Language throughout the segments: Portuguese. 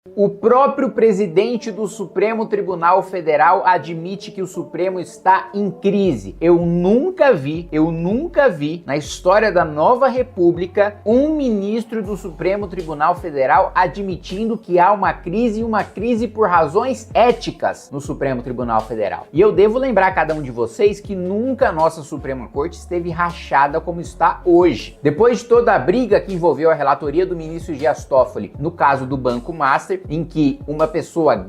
O próprio presidente do Supremo Tribunal Federal admite que o Supremo está em crise. Eu nunca vi na história da nova república um ministro do Supremo Tribunal Federal admitindo que há uma crise por razões éticas no Supremo Tribunal Federal. E eu devo lembrar a cada um de vocês que nunca a nossa Suprema Corte esteve rachada como está hoje. Depois de toda a briga que envolveu a relatoria do ministro Dias Toffoli no caso do Banco Master, em que uma pessoa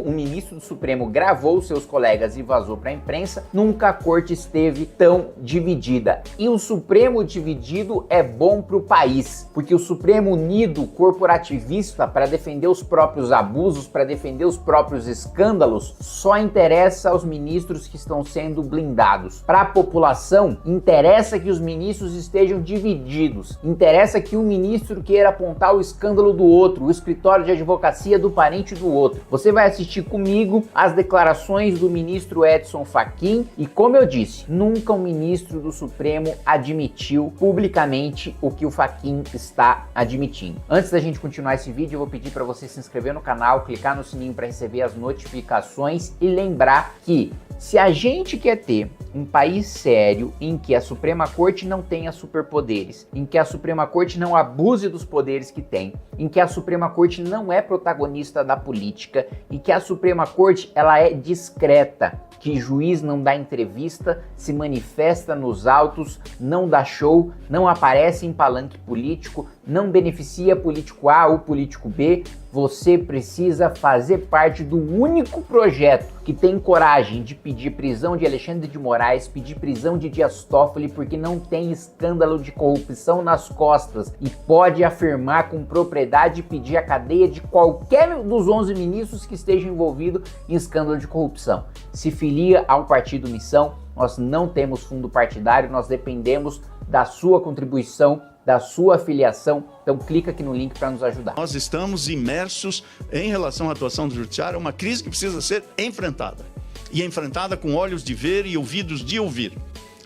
um ministro do Supremo gravou seus colegas e vazou para a imprensa, nunca a corte esteve tão dividida. E o Supremo dividido é bom para o país, porque o Supremo unido, corporativista, para defender os próprios abusos, para defender os próprios escândalos, só interessa aos ministros que estão sendo blindados. Para a população, interessa que os ministros estejam divididos, interessa que um ministro queira apontar o escândalo do outro, o escritório de advocacia do parente do outro. Você vai assistir comigo as declarações do ministro Edson Fachin e, como eu disse, nunca um ministro do Supremo admitiu publicamente o que o Fachin está admitindo. Antes da gente continuar esse vídeo, eu vou pedir para você se inscrever no canal, clicar no sininho para receber as notificações e lembrar que se a gente quer ter um país sério em que a Suprema Corte não tenha superpoderes, em que a Suprema Corte não abuse dos poderes que tem, em que a Suprema Corte não é protagonista da política, em que a Suprema Corte ela é discreta, que juiz não dá entrevista, se manifesta nos autos, não dá show, não aparece em palanque político, não beneficia político A ou político B, você precisa fazer parte do único projeto que tem coragem de pedir prisão de Alexandre de Moraes, pedir prisão de Dias Toffoli, porque não tem escândalo de corrupção nas costas e pode afirmar com propriedade e pedir a cadeia de qualquer dos 11 ministros que estejam envolvidos em escândalo de corrupção. Se filia ao Partido Missão, nós não temos fundo partidário, nós dependemos da sua contribuição, da sua filiação, então clica aqui no link para nos ajudar. Nós estamos imersos em relação à atuação do judiciário, uma crise que precisa ser enfrentada. E enfrentada com olhos de ver e ouvidos de ouvir,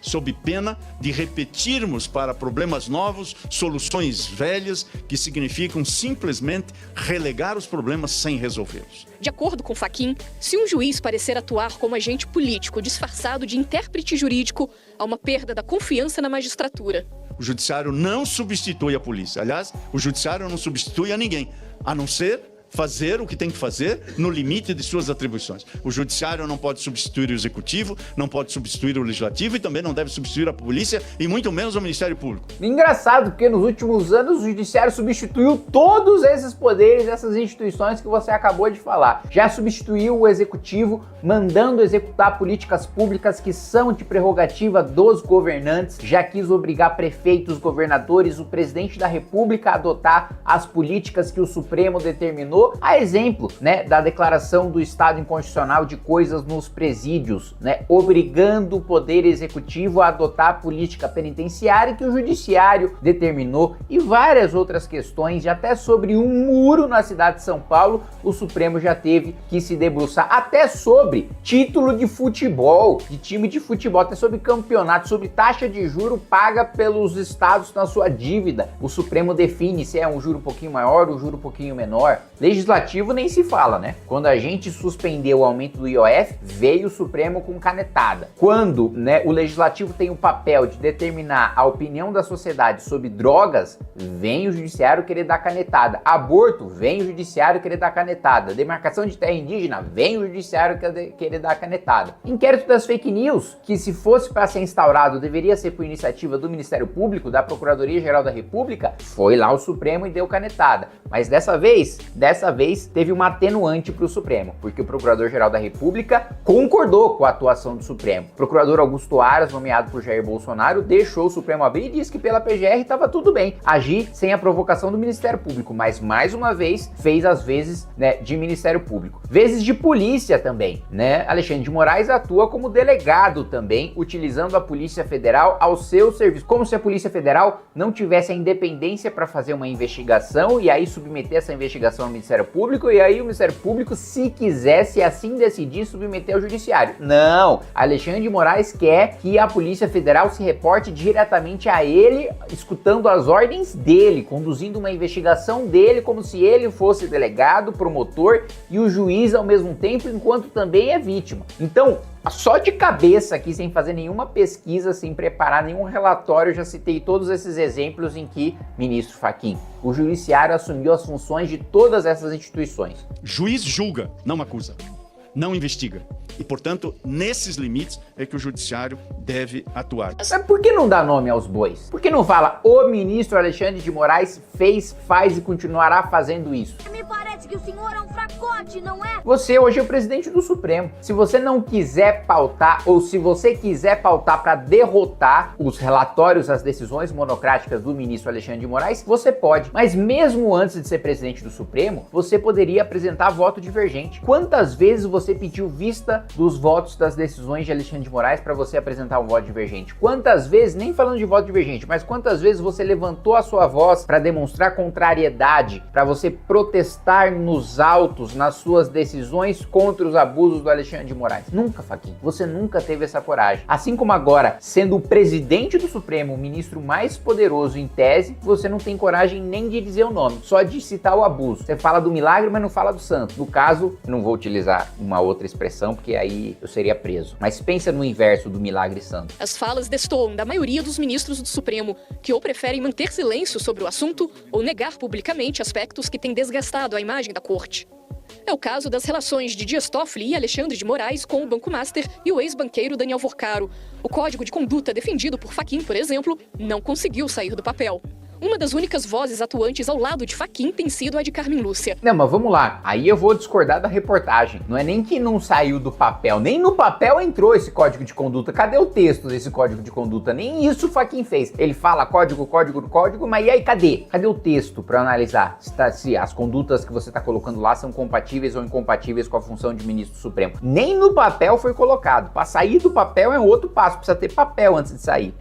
sob pena de repetirmos para problemas novos soluções velhas que significam simplesmente relegar os problemas sem resolvê-los. De acordo com Fachin, se um juiz parecer atuar como agente político disfarçado de intérprete jurídico, há uma perda da confiança na magistratura. O judiciário não substitui a polícia. Aliás, o judiciário não substitui a ninguém, a não ser fazer o que tem que fazer no limite de suas atribuições. O judiciário não pode substituir o executivo, não pode substituir o legislativo e também não deve substituir a polícia e muito menos o Ministério Público. Engraçado, porque nos últimos anos o judiciário substituiu todos esses poderes, essas instituições que você acabou de falar. Já substituiu o executivo, mandando executar políticas públicas que são de prerrogativa dos governantes, já quis obrigar prefeitos, governadores, o presidente da República a adotar as políticas que o Supremo determinou, a exemplo, da declaração do Estado inconstitucional de coisas nos presídios, obrigando o Poder Executivo a adotar a política penitenciária que o Judiciário determinou e várias outras questões, até sobre um muro na cidade de São Paulo, o Supremo já teve que se debruçar, até sobre título de futebol, de time de futebol, até sobre campeonato, sobre taxa de juro paga pelos estados na sua dívida. O Supremo define se é um juro um pouquinho maior ou um juro um pouquinho menor. Legislativo nem se fala, Quando a gente suspendeu o aumento do IOF, veio o Supremo com canetada. Quando, o Legislativo tem o papel de determinar a opinião da sociedade sobre drogas, vem o Judiciário querer dar canetada. Aborto, vem o Judiciário querer dar canetada. Demarcação de terra indígena, vem o Judiciário querer dar canetada. Inquérito das fake news, que se fosse para ser instaurado, deveria ser por iniciativa do Ministério Público, da Procuradoria-Geral da República, foi lá o Supremo e deu canetada. Mas dessa vez teve uma atenuante para o Supremo, porque o Procurador-Geral da República concordou com a atuação do Supremo. O Procurador Augusto Aras, nomeado por Jair Bolsonaro, deixou o Supremo abrir e disse que pela PGR estava tudo bem agir sem a provocação do Ministério Público, mas mais uma vez fez as vezes de Ministério Público. Vezes de polícia também, Alexandre de Moraes atua como delegado também, utilizando a Polícia Federal ao seu serviço, como se a Polícia Federal não tivesse a independência para fazer uma investigação e aí submeter essa investigação ao Ministério Público e aí o Ministério Público, se quiser, se assim decidir, submeter ao Judiciário. Não! Alexandre de Moraes quer que a Polícia Federal se reporte diretamente a ele, escutando as ordens dele, conduzindo uma investigação dele como se ele fosse delegado, promotor e o juiz ao mesmo tempo, enquanto também é vítima. Então, só de cabeça aqui, sem fazer nenhuma pesquisa, sem preparar nenhum relatório, eu já citei todos esses exemplos em que, ministro Fachin, o Judiciário assumiu as funções de todas essas instituições. Juiz julga, não acusa, não investiga. E, portanto, nesses limites é que o Judiciário deve atuar. Mas por que não dá nome aos bois? Por que não fala o ministro Alexandre de Moraes fez, faz e continuará fazendo isso? Me parece que o senhor é um fracote, não é? Você hoje é o presidente do Supremo. Se você não quiser pautar, ou se você quiser pautar para derrotar os relatórios, as decisões monocráticas do ministro Alexandre de Moraes, você pode. Mas mesmo antes de ser presidente do Supremo, você poderia apresentar voto divergente. Quantas vezes você pediu vista dos votos das decisões de Alexandre de Moraes para você apresentar um voto divergente? Quantas vezes, nem falando de voto divergente, mas quantas vezes você levantou a sua voz para demonstrar contrariedade, para você protestar nos autos, nas suas decisões contra os abusos do Alexandre de Moraes? Nunca, Fachin. Você nunca teve essa coragem. Assim como agora, sendo o presidente do Supremo, o ministro mais poderoso em tese, você não tem coragem nem de dizer o nome, só de citar o abuso. Você fala do milagre, mas não fala do santo. No caso, não vou utilizar uma outra expressão, porque aí eu seria preso. Mas pensa no inverso do milagre santo. As falas destoam da maioria dos ministros do Supremo, que ou preferem manter silêncio sobre o assunto ou negar publicamente aspectos que têm desgastado a imagem da corte. É o caso das relações de Dias Toffoli e Alexandre de Moraes com o Banco Master e o ex-banqueiro Daniel Vorcaro. O código de conduta defendido por Fachin, por exemplo, não conseguiu sair do papel. Uma das únicas vozes atuantes ao lado de Fachin tem sido a de Carmen Lúcia. Não, mas vamos lá. Aí eu vou discordar da reportagem. Não é nem que não saiu do papel. Nem no papel entrou esse código de conduta. Cadê o texto desse código de conduta? Nem isso o Fachin fez. Ele fala código, mas e aí cadê? Cadê o texto para analisar se as condutas que você está colocando lá são compatíveis ou incompatíveis com a função de ministro supremo? Nem no papel foi colocado. Para sair do papel é um outro passo. Precisa ter papel antes de sair.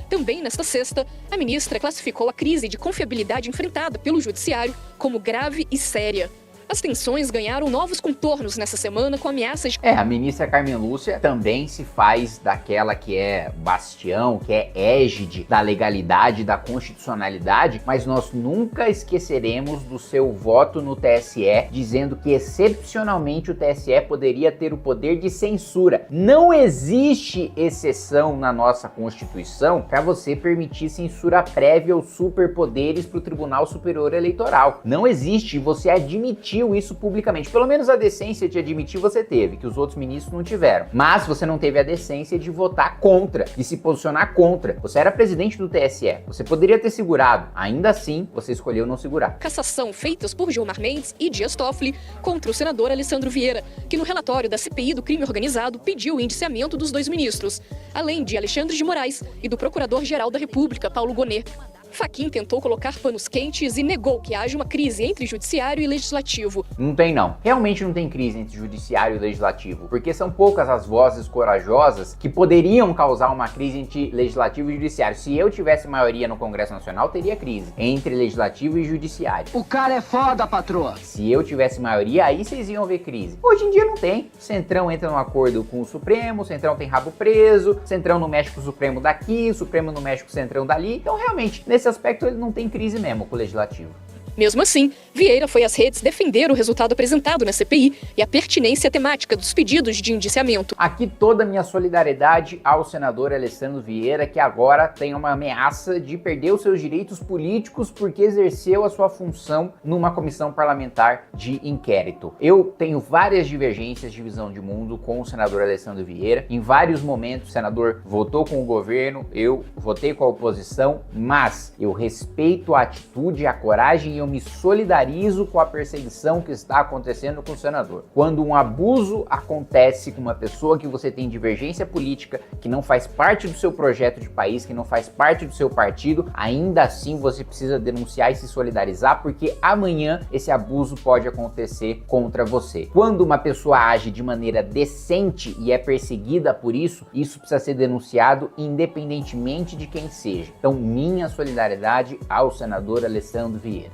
Também nesta sexta, a ministra classificou a crise de confiabilidade enfrentada pelo Judiciário como grave e séria. As tensões ganharam novos contornos nessa semana com ameaças de... A ministra Carmen Lúcia também se faz daquela que é bastião, que é égide da legalidade, da constitucionalidade, mas nós nunca esqueceremos do seu voto no TSE, dizendo que excepcionalmente o TSE poderia ter o poder de censura. Não existe exceção na nossa Constituição para você permitir censura prévia ou superpoderes para o Tribunal Superior Eleitoral. Não existe, você admitiu isso publicamente. Pelo menos a decência de admitir você teve, que os outros ministros não tiveram. Mas você não teve a decência de votar contra, de se posicionar contra. Você era presidente do TSE, você poderia ter segurado. Ainda assim, você escolheu não segurar. Cassação feitas por Gilmar Mendes e Dias Toffoli contra o senador Alessandro Vieira, que no relatório da CPI do crime organizado pediu o indiciamento dos dois ministros, além de Alexandre de Moraes e do Procurador-Geral da República, Paulo Gonet. Fachin tentou colocar panos quentes e negou que haja uma crise entre judiciário e legislativo. Não tem não. Realmente não tem crise entre judiciário e legislativo, porque são poucas as vozes corajosas que poderiam causar uma crise entre legislativo e judiciário. Se eu tivesse maioria no Congresso Nacional, teria crise entre legislativo e judiciário. O cara é foda, patroa. Se eu tivesse maioria, aí vocês iam ver crise. Hoje em dia não tem. O Centrão entra num acordo com o Supremo, o Centrão tem rabo preso, o Centrão não mexe com o Supremo daqui, o Supremo não mexe com o Centrão dali. Então realmente, nesse aspecto ele não tem crise mesmo com o legislativo. Mesmo assim, Vieira foi às redes defender o resultado apresentado na CPI e a pertinência temática dos pedidos de indiciamento. Aqui toda a minha solidariedade ao senador Alessandro Vieira, que agora tem uma ameaça de perder os seus direitos políticos porque exerceu a sua função numa comissão parlamentar de inquérito. Eu tenho várias divergências de visão de mundo com o senador Alessandro Vieira. Em vários momentos o senador votou com o governo, eu votei com a oposição, mas eu respeito a atitude, a coragem e o me solidarizo com a perseguição que está acontecendo com o senador. Quando um abuso acontece com uma pessoa que você tem divergência política, que não faz parte do seu projeto de país, que não faz parte do seu partido, ainda assim você precisa denunciar e se solidarizar, porque amanhã esse abuso pode acontecer contra você. Quando uma pessoa age de maneira decente e é perseguida por isso, isso precisa ser denunciado independentemente de quem seja. Então, minha solidariedade ao senador Alessandro Vieira.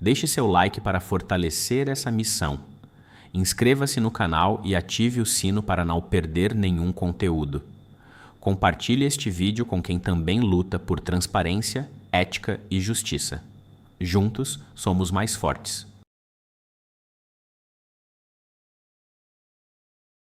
Deixe seu like para fortalecer essa missão. Inscreva-se no canal e ative o sino para não perder nenhum conteúdo. Compartilhe este vídeo com quem também luta por transparência, ética e justiça. Juntos, somos mais fortes.